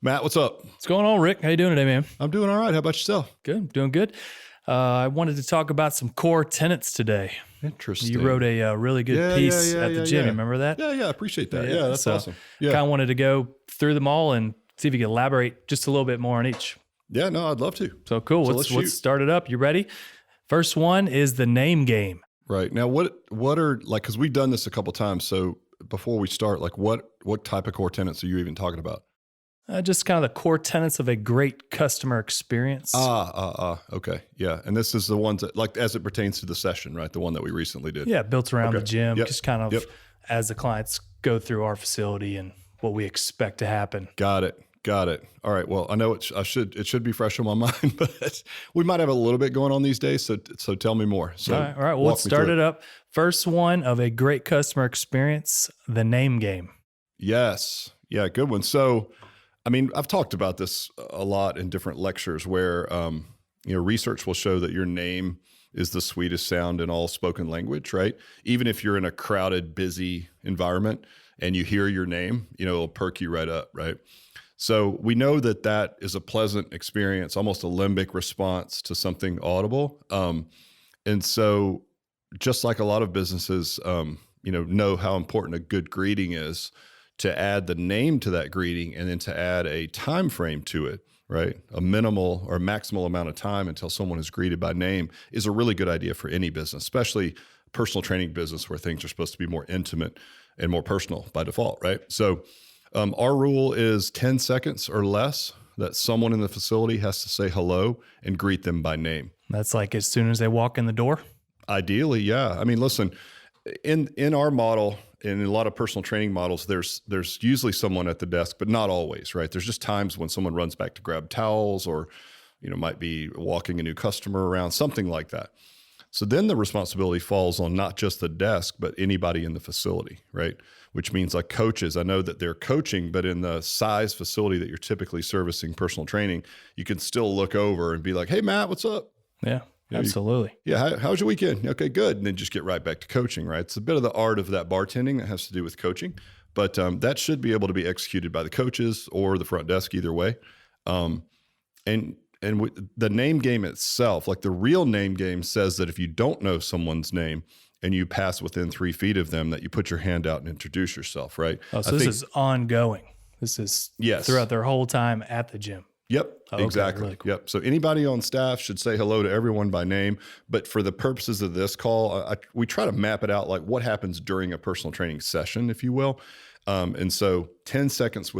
Matt, what's up? What's going on, Rick? How you doing today, man? I'm doing all right. How about yourself? Good, doing good. I wanted to talk about some core tenets today. Interesting. You wrote a really good piece at the gym. You remember that? Yeah, I appreciate that. Yeah, that's awesome. Yeah. Kind of wanted to go through them all and see if you could elaborate just a little bit more on each. Yeah, no, I'd love to. So cool. Let's start it up. You ready? First one is the name game. Right. Now, what are, like, because we've done this a couple times. So before we start, like, what type of core tenets are you even talking about? Just kind of the core tenets of a great customer experience. Okay. Yeah. And this is the ones that, like, as it pertains to the session, right? The one that we recently did. Yeah, built around the gym, just kind of Yep. as the clients go through our facility and what we expect to happen. Got it. All right. Well, I know it should be fresh on my mind, but we might have a little bit going on these days. So tell me more. So all right. Well, let's start it up. First one of a great customer experience, the name game. Yes. Yeah. Good one. So, I mean, I've talked about this a lot in different lectures where, research will show that your name is the sweetest sound in all spoken language, right? Even if you're in a crowded, busy environment and you hear your name, it'll perk you right up, right? So we know that is a pleasant experience, almost a limbic response to something audible. And so just like a lot of businesses, know how important a good greeting is, to add the name to that greeting and then to add a time frame to it, right? A minimal or maximal amount of time until someone is greeted by name is a really good idea for any business, especially personal training business where things are supposed to be more intimate and more personal by default, right? So our rule is 10 seconds or less that someone in the facility has to say hello and greet them by name. That's like as soon as they walk in the door? Ideally, yeah. I mean, listen, in our model, in a lot of personal training models, there's usually someone at the desk, but not always, right? There's just times when someone runs back to grab towels or, might be walking a new customer around, something like that. So then the responsibility falls on not just the desk, but anybody in the facility, right? Which means like coaches, I know that they're coaching, but in the size facility that you're typically servicing personal training, you can still look over and be like, hey, Matt, what's up? Yeah. Absolutely. How's your weekend? Okay, good. And then just get right back to coaching, right? It's a bit of the art of that bartending that has to do with coaching, but that should be able to be executed by the coaches or the front desk, either way. And the name game itself, like the real name game, says that if you don't know someone's name and you pass within 3 feet of them, that you put your hand out and introduce yourself, right? Oh, so this is ongoing. This is throughout their whole time at the gym. Yep, exactly. Really cool. Yep. So anybody on staff should say hello to everyone by name. But for the purposes of this call, we try to map it out like what happens during a personal training session, if you will. And so 10 seconds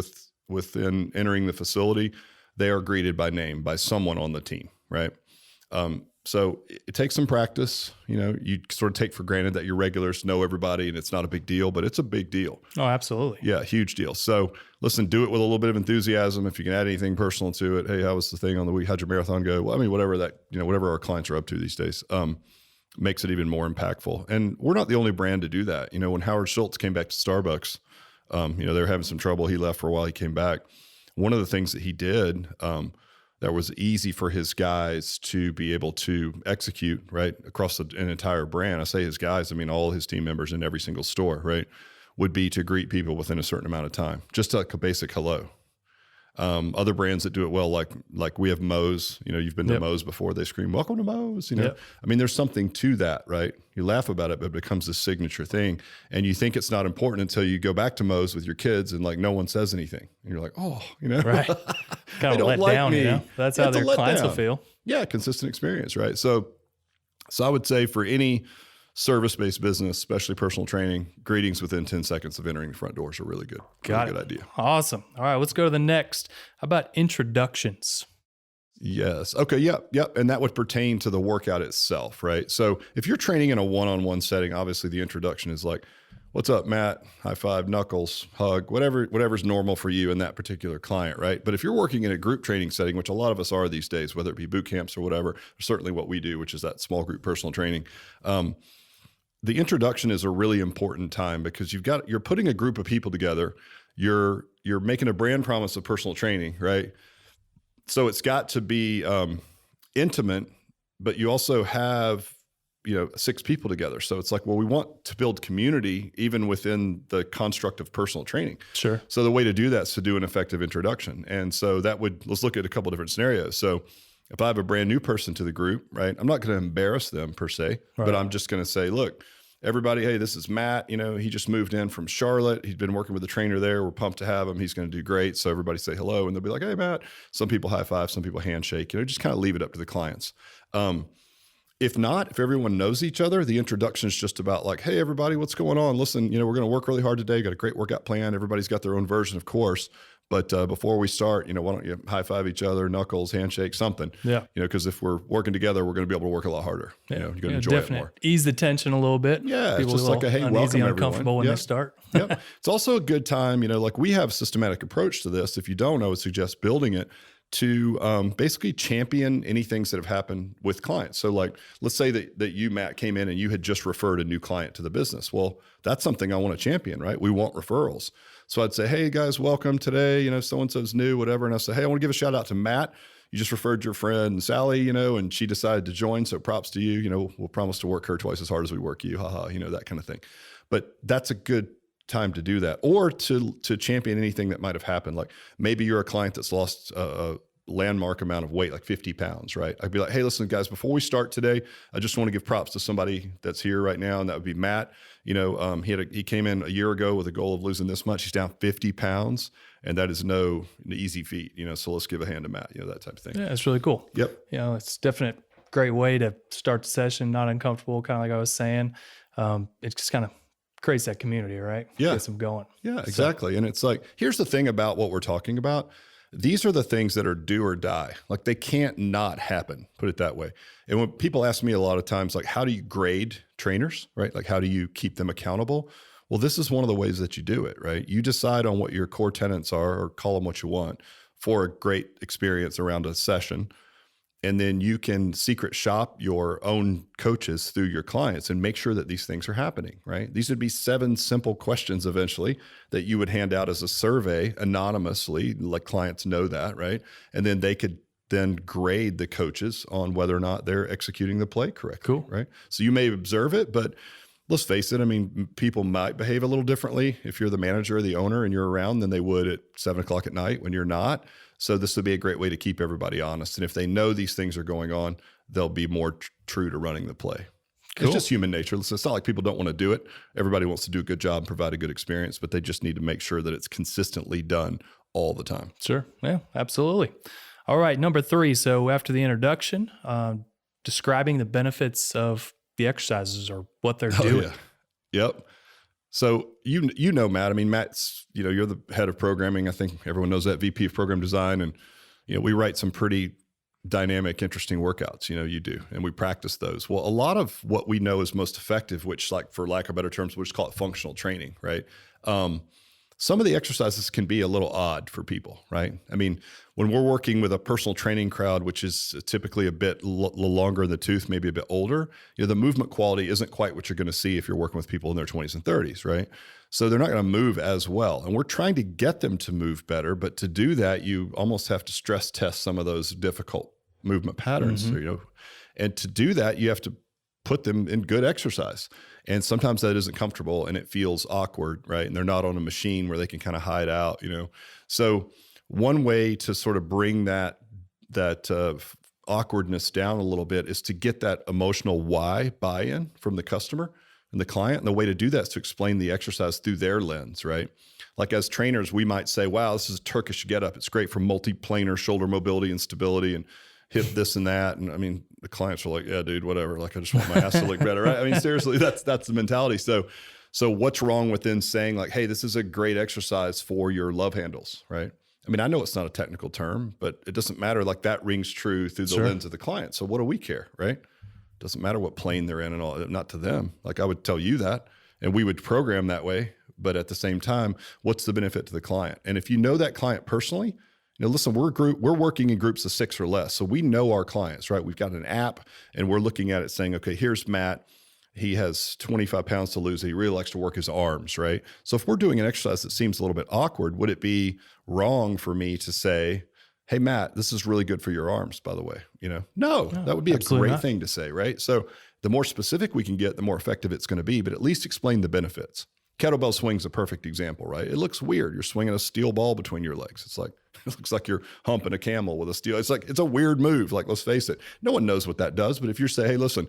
within entering the facility, they are greeted by name by someone on the team, right? So it takes some practice. You sort of take for granted that your regulars know everybody and it's not a big deal, but it's a big deal. Oh, absolutely. Yeah, huge deal. So listen, do it with a little bit of enthusiasm. If you can add anything personal to it, hey, how was the thing on the week? How'd your marathon go? Well, I mean, whatever our clients are up to these days, makes it even more impactful. And we're not the only brand to do that. When Howard Schultz came back to Starbucks, they were having some trouble. He left for a while. He came back. One of the things that he did, that was easy for his guys to be able to execute, right, across an entire brand. I say his guys, I mean all his team members in every single store, right, would be to greet people within a certain amount of time, just like a basic hello. Other brands that do it well, like we have Moe's, you've been to Moe's before, they scream, welcome to Moe's, I mean, there's something to that, right? You laugh about it, but it becomes a signature thing. And you think it's not important until you go back to Moe's with your kids and like no one says anything. And you're like, oh, Right. Kind of let down, That's how their clients will feel. Yeah, consistent experience, right? So I would say for any service-based business, especially personal training, greetings within 10 seconds of entering the front doors are really good. Good idea. Awesome. All right, let's go to the next. How about introductions? Yes. Okay. Yep. And that would pertain to the workout itself, right? So if you're training in a one-on-one setting, obviously the introduction is like, what's up, Matt? High five, knuckles, hug, whatever's normal for you and that particular client, right? But if you're working in a group training setting, which a lot of us are these days, whether it be boot camps or whatever, certainly what we do, which is that small group personal training, the introduction is a really important time because you're putting a group of people together. You're making a brand promise of personal training, right? So it's got to be intimate, but you also have 6 people together. So it's like, well, we want to build community even within the construct of personal training. Sure. So the way to do that is to do an effective introduction. And so let's look at a couple different scenarios. So if I have a brand new person to the group, right, I'm not going to embarrass them per se, but I'm just going to say, look, everybody, hey, this is Matt. He just moved in from Charlotte. He's been working with a trainer there. We're pumped to have him. He's going to do great. So everybody say hello, and they'll be like, hey, Matt. Some people high five, some people handshake. Just kind of leave it up to the clients. If not, if everyone knows each other, the introduction is just about like, hey, everybody, what's going on? Listen, we're going to work really hard today. Got a great workout plan. Everybody's got their own version, of course. But before we start, why don't you high five each other, knuckles, handshake, something? Yeah. Because if we're working together, we're going to be able to work a lot harder. You're going to enjoy it more. Ease the tension a little bit. Yeah. It's just like a, hey, welcome, uncomfortable everyone. When they start. Yep. It's also a good time, like we have a systematic approach to this. If you don't, I would suggest building it to basically champion any things that have happened with clients. So like, let's say that you, Matt, came in and you had just referred a new client to the business. Well, that's something I want to champion, right? We want referrals. So I'd say, hey guys, welcome today. So-and-so's new, whatever. And I'll say, hey, I want to give a shout out to Matt. You just referred your friend Sally, and she decided to join. So props to you. We'll promise to work her twice as hard as we work you. Haha, that kind of thing. But that's a good time to do that, or to champion anything that might have happened. Like maybe you're a client that's lost a landmark amount of weight, like 50 pounds, right? I'd be like, hey, listen, guys, before we start today, I just want to give props to somebody that's here right now, and that would be Matt. He came in a year ago with a goal of losing this much. He's down 50 pounds, and that is no easy feat, so let's give a hand to Matt, that type of thing. Yeah, it's really cool. Yep. It's definite great way to start the session, not uncomfortable, kind of like I was saying. It just kind of creates that community, right? Yeah. Gets them going. Yeah, exactly. And it's like, here's the thing about what we're talking about. These are the things that are do or die. Like they can't not happen, put it that way. And when people ask me a lot of times, like, how do you grade trainers, right? Like, how do you keep them accountable? Well, this is one of the ways that you do it, right? You decide on what your core tenets are, or call them what you want, for a great experience around a session. And then you can secret shop your own coaches through your clients and make sure that these things are happening, right? These would be 7 simple questions eventually that you would hand out as a survey anonymously, let clients know that, right? And then they could then grade the coaches on whether or not they're executing the play correctly, cool. Right? So you may observe it, but let's face it, people might behave a little differently if you're the manager or the owner and you're around than they would at 7 o'clock at night when you're not. So this would be a great way to keep everybody honest. And if they know these things are going on, they'll be more true to running the play. Cool. It's just human nature. It's not like people don't want to do it. Everybody wants to do a good job and provide a good experience, but they just need to make sure that it's consistently done all the time. Sure. Yeah, absolutely. All right. Number 3. So after the introduction, describing the benefits of the exercises or what they're doing. Yeah. Yep. So Matt, Matt's, you're the head of programming. I think everyone knows that, VP of program design. And, we write some pretty dynamic, interesting workouts, you do, and we practice those. Well, a lot of what we know is most effective, which, like, for lack of better terms, we'll just call it functional training, right? Some of the exercises can be a little odd for people, right? When we're working with a personal training crowd, which is typically a bit longer in the tooth, maybe a bit older, the movement quality isn't quite what you're going to see if you're working with people in their 20s and 30s, right? So they're not going to move as well. And we're trying to get them to move better, but to do that, you almost have to stress test some of those difficult movement patterns, and to do that, you have to put them in good exercise. And sometimes that isn't comfortable and it feels awkward, right? And they're not on a machine where they can kind of hide out, So one way to sort of bring that awkwardness down a little bit is to get that emotional why buy-in from the customer and the client. And the way to do that is to explain the exercise through their lens, right? Like as trainers, we might say, wow, this is a Turkish getup. It's great for multi-planar shoulder mobility and stability and hip this and that. And the clients are like, yeah, dude, whatever. Like, I just want my ass to look better, right? Seriously, that's the mentality. So what's wrong with then saying like, hey, this is a great exercise for your love handles, right? I know it's not a technical term, but it doesn't matter. Like that rings true through the lens of the client. So what do we care, right? Doesn't matter what plane they're in and all, not to them. Like I would tell you that, and we would program that way. But at the same time, what's the benefit to the client? And if you know that client personally, listen, we're working in groups of 6 or less. So we know our clients, right? We've got an app and we're looking at it saying, okay, here's Matt. He has 25 pounds to lose. He really likes to work his arms, right? So if we're doing an exercise that seems a little bit awkward, would it be wrong for me to say, hey, Matt, this is really good for your arms, by the way. No, that would be a absolutely great not. thing to say, right? So the more specific we can get, the more effective it's going to be, but at least explain the benefits. Kettlebell swing's a perfect example, right? It looks weird. You're swinging a steel ball between your legs. It's like, it looks like you're humping a camel with a steel. It's a weird move. Like, let's face it. No one knows what that does. But if you say, hey, listen,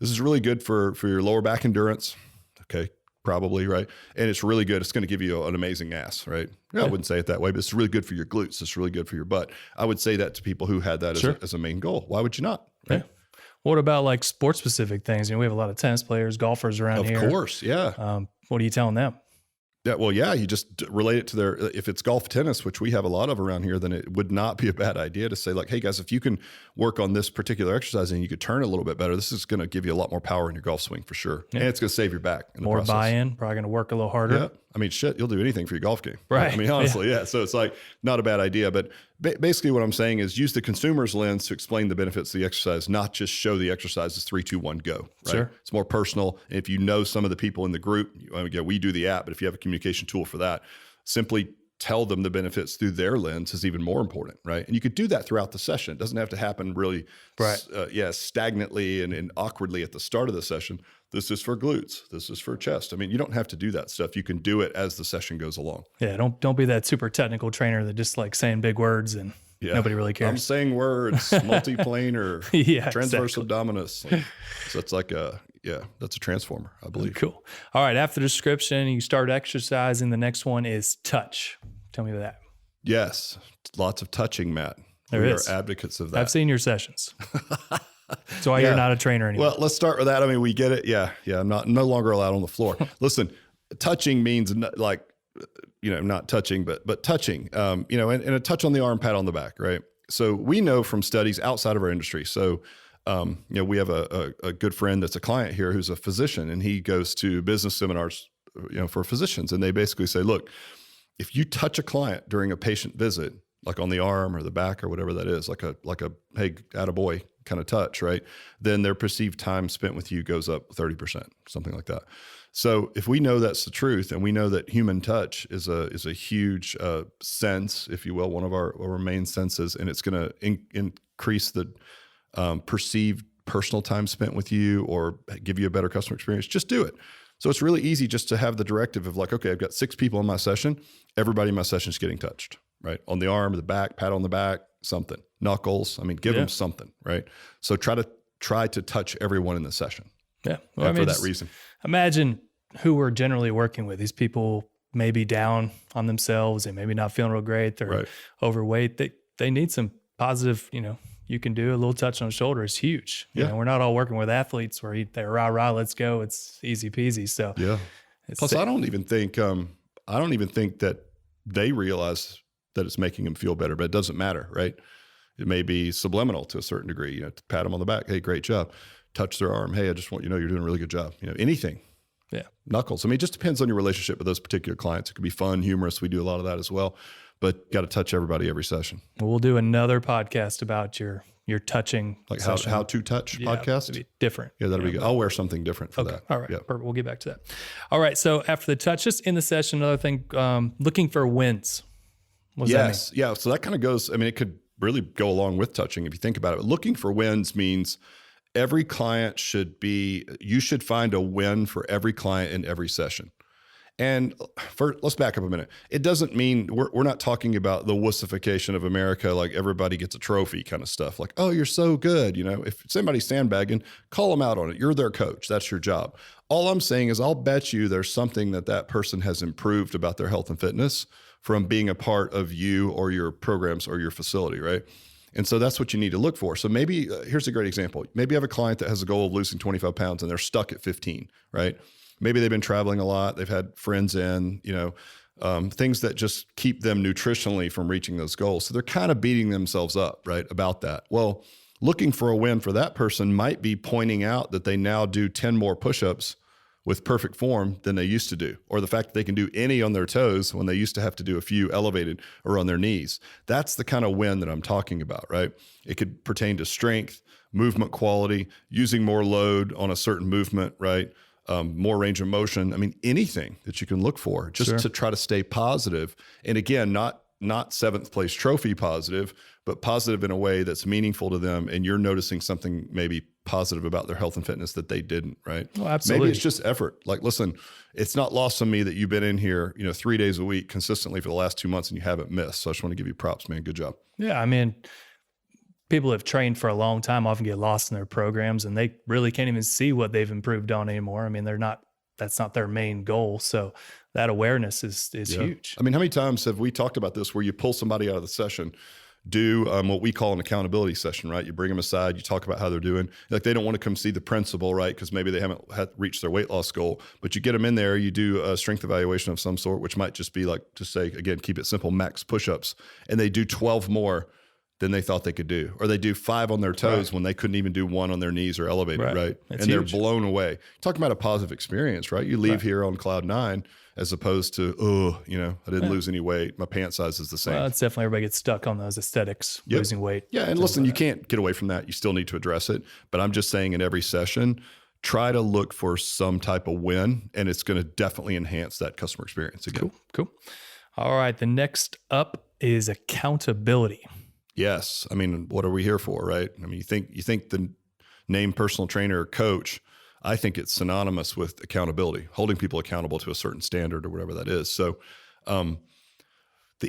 this is really good for your lower back endurance. Okay. Probably, right? And it's really good. It's going to give you an amazing ass, right? I wouldn't say it that way, but it's really good for your glutes. It's really good for your butt. I would say that to people who had that as a main goal. Why would you not? Right? Yeah. What about like sports specific things? We have a lot of tennis players, golfers around here. Of course, yeah. What are you telling them? Yeah, well, yeah, you just relate it to their, if it's golf, tennis, which we have a lot of around here, then it would not be a bad idea to say like, hey guys, if you can work on this particular exercise and you could turn it a little bit better, this is going to give you a lot more power in your golf swing for sure. Yeah. And it's going to save your back. More buy-in, probably going to work a little harder. Yeah. I mean, shit, you'll do anything for your golf game. Right. I mean, honestly, yeah. So it's like not a bad idea, but basically what I'm saying is use the consumer's lens to explain the benefits of the exercise, not just show the exercise as 3, 2, 1, go. Right? Sure. It's more personal. And if you know some of the people in the group, again, we do the app, but if you have a communication tool for that, simply tell them the benefits through their lens is even more important, right? And you could do that throughout the session. It doesn't have to happen really, stagnantly and awkwardly at the start of the session. This is for glutes. This is for chest. I mean, you don't have to do that stuff. You can do it as the session goes along. Yeah, don't be that super technical trainer that just like saying big words and nobody really cares. I'm saying words, multiplanar, transverse abdominis. So it's like that's a transformer, I believe. Cool. All right, after the description, you start exercising. The next one is touch. Tell me about that. Yes, lots of touching, Matt. We are advocates of that. I've seen your sessions. That's why you're not a trainer anymore. Well, let's start with that. I mean, we get it. Yeah. I'm no longer allowed on the floor. Listen, touching means like, not touching, but touching, and a touch on the arm, pat on the back, right? So we know from studies outside of our industry. So, we have a good friend that's a client here who's a physician, and he goes to business seminars, for physicians. And they basically say, look, if you touch a client during a patient visit, like on the arm or the back or whatever that is, like a, hey, attaboy kind of touch, right? Then their perceived time spent with you goes up 30%, something like that. So if we know that's the truth, and we know that human touch is a huge sense, if you will, one of our main senses, and it's going to increase the perceived personal time spent with you or give you a better customer experience, just do it. So it's really easy just to have the directive of like, okay, I've got 6 people in my session. Everybody in my session is getting touched, right? On the arm, the back, pat on the back, something. Knuckles. I mean, give them something, right? So try to touch everyone in the session. Yeah. Well, for that reason. Imagine who we're generally working with. These people may be down on themselves and maybe not feeling real great. They're overweight. They need some positive, you can do a little touch on the shoulder is huge. You know, we're not all working with athletes where they're rah, let's go. It's easy peasy. So plus I don't even think that they realize that it's making them feel better, but it doesn't matter, right? It may be subliminal to a certain degree, to pat them on the back. Hey, great job. Touch their arm. Hey, I just want you to know you're doing a really good job. Anything. Yeah. Knuckles. I mean, it just depends on your relationship with those particular clients. It could be fun, humorous. We do a lot of that as well, but got to touch everybody every session. Well, we'll do another podcast about your touching. Like how to touch podcast? It'll be different. Yeah, that'll be good. I'll wear something different for that. All right. Yeah. Perfect. We'll get back to that. All right. So after the touch, just in the session, another thing, looking for wins. What does that mean? Yeah. So that kind of goes, it could really go along with touching if you think about it. But looking for wins means every client you should find a win for every client in every session. And let's back up a minute. It doesn't mean we're not talking about the wussification of America, like everybody gets a trophy kind of stuff. Like, oh, you're so good. If somebody's sandbagging, call them out on it. You're their coach. That's your job. All I'm saying is I'll bet you there's something that person has improved about their health and fitness from being a part of you or your programs or your facility, right? And so that's what you need to look for. So maybe here's a great example. Maybe you have a client that has a goal of losing 25 pounds and they're stuck at 15, right? Maybe they've been traveling a lot. They've had friends in, things that just keep them nutritionally from reaching those goals. So they're kind of beating themselves up, right, about that. Well, looking for a win for that person might be pointing out that they now do 10 more push-ups with perfect form than they used to do, or the fact that they can do any on their toes when they used to have to do a few elevated or on their knees. That's the kind of win that I'm talking about, right? It could pertain to strength, movement quality, using more load on a certain movement, right? More range of motion. Anything that you can look for just to try to stay positive. And again, not not seventh place trophy positive, but positive in a way that's meaningful to them. And you're noticing something maybe positive about their health and fitness that they didn't, right? Oh, absolutely. Maybe it's just effort. Like, listen, it's not lost on me that you've been in here, 3 days a week consistently for the last 2 months and you haven't missed. So I just want to give you props, man. Good job. Yeah. I mean, people have trained for a long time often get lost in their programs and they really can't even see what they've improved on anymore. I mean, that's not their main goal. So that awareness is huge. I mean, how many times have we talked about this where you pull somebody out of the session, do what we call an accountability session, right? You bring them aside, you talk about how they're doing. Like they don't want to come see the principal, right? Because maybe they haven't reached their weight loss goal, but you get them in there, you do a strength evaluation of some sort, which might just be like, to say, again, keep it simple, max push-ups, and they do 12 more than they thought they could do, or they do 5 on their toes when they couldn't even do 1 on their knees or elevated, right? That's and huge. They're blown away. Talking about a positive experience, right? You leave here on cloud 9 as opposed to, I didn't lose any weight. My pant size is the same. Well, it's definitely everybody gets stuck on those aesthetics, losing weight. Yeah, and listen, you can't get away from that. You still need to address it. But I'm just saying in every session, try to look for some type of win, and it's going to definitely enhance that customer experience again. Cool. All right, the next up is accountability. Yes. I mean, what are we here for, right? I mean, you think the name personal trainer or coach, I think it's synonymous with accountability, holding people accountable to a certain standard or whatever that is. So the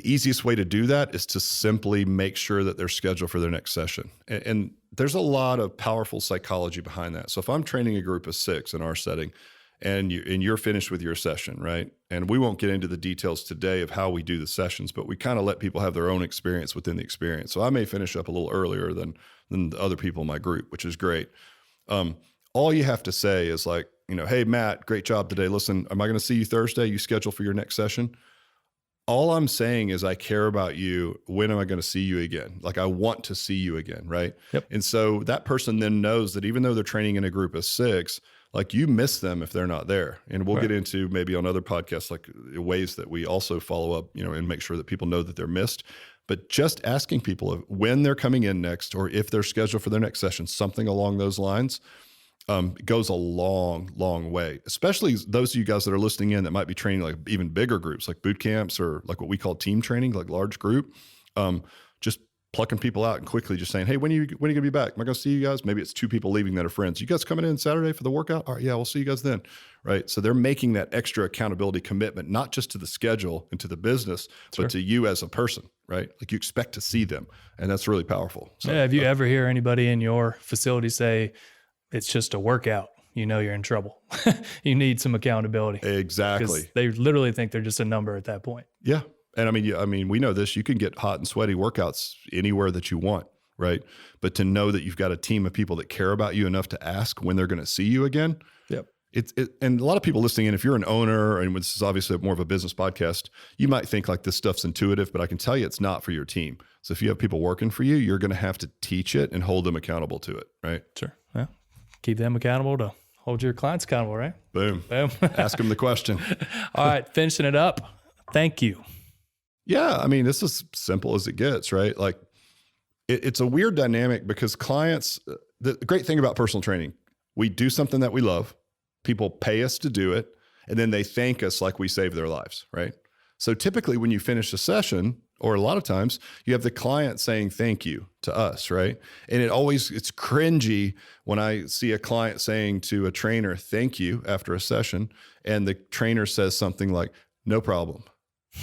easiest way to do that is to simply make sure that they're scheduled for their next session. And there's a lot of powerful psychology behind that. So if I'm training a group of 6 in our setting, and you're finished with your session, right? And we won't get into the details today of how we do the sessions, but we kind of let people have their own experience within the experience. So I may finish up a little earlier than the other people in my group, which is great. All you have to say is like, hey, Matt, great job today. Listen, am I going to see you Thursday? You scheduled for your next session? All I'm saying is I care about you. When am I going to see you again? Like I want to see you again, right? Yep. And so that person then knows that even though they're training in a group of 6, like you miss them if they're not there. And we'll get into maybe on other podcasts, like ways that we also follow up, and make sure that people know that they're missed. But just asking people when they're coming in next, or if they're scheduled for their next session, something along those lines, goes a long, long way, especially those of you guys that are listening in that might be training like even bigger groups, like boot camps or like what we call team training, like large group, just plucking people out and quickly just saying, hey, when are you going to be back? Am I going to see you guys? Maybe it's 2 people leaving that are friends. You guys coming in Saturday for the workout? All right, yeah, we'll see you guys then. Right. So they're making that extra accountability commitment, not just to the schedule and to the business, but to you as a person, right? Like you expect to see them. And that's really powerful. So, have you ever hear anybody in your facility say it's just a workout? You're in trouble. You need some accountability. Exactly. They literally think they're just a number at that point. Yeah. And I mean, we know this, you can get hot and sweaty workouts anywhere that you want, right? But to know that you've got a team of people that care about you enough to ask when they're going to see you again. Yep. And a lot of people listening in, if you're an owner, and this is obviously more of a business podcast, you might think like this stuff's intuitive, but I can tell you it's not for your team. So if you have people working for you, you're going to have to teach it and hold them accountable to it, right? Sure. Yeah. Keep them accountable to hold your clients accountable, right? Boom. Ask them the question. All right. Finishing it up. Thank you. Yeah. I mean, this is simple as it gets, right? Like it's a weird dynamic because clients, the great thing about personal training, we do something that we love. People pay us to do it, and then they thank us like we saved their lives, right? So typically when you finish a session, or a lot of times, you have the client saying thank you to us, right? And it's cringy when I see a client saying to a trainer, thank you after a session, and the trainer says something like, no problem.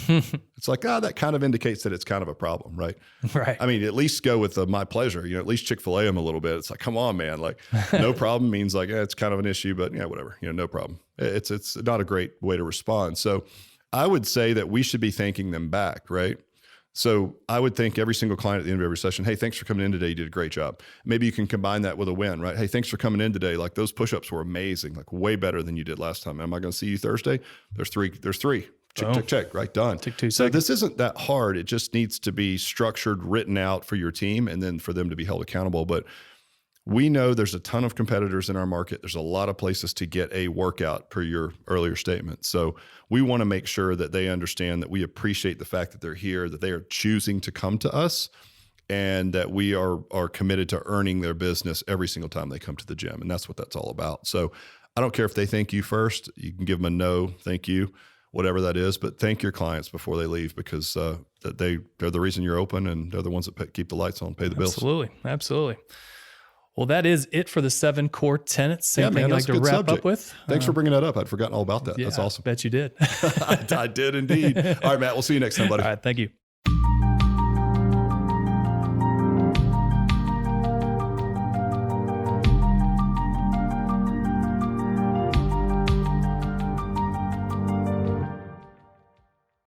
It's like, that kind of indicates that it's kind of a problem, right? Right. I mean, at least go with the my pleasure, at least Chick-fil-A them a little bit. It's like, come on, man. Like no problem means like, it's kind of an issue, but yeah, whatever, no problem. It's not a great way to respond. So I would say that we should be thanking them back, right? So I would thank every single client at the end of every session. Hey, thanks for coming in today. You did a great job. Maybe you can combine that with a win, right? Hey, thanks for coming in today. Like those push-ups were amazing, like way better than you did last time. Am I going to see you Thursday? There's three. Check, right? Done. Took 2 seconds. So this isn't that hard. It just needs to be structured, written out for your team, and then for them to be held accountable. But we know there's a ton of competitors in our market. There's a lot of places to get a workout per your earlier statement. So we want to make sure that they understand that we appreciate the fact that they're here, that they are choosing to come to us, and that we are committed to earning their business every single time they come to the gym. And that's what that's all about. So I don't care if they thank you first. You can give them a no, thank you. whatever that is. But thank your clients before they leave, because they're the reason you're open, and they're the ones that keep the lights on, pay the bills. Absolutely. Well, that is it for the 7 core tenets. Anything you'd like to wrap up with? Thanks for bringing that up. I'd forgotten all about that. Yeah, That's awesome. I bet you did. I did indeed. All right, Matt, we'll see you next time, buddy. All right. Thank you.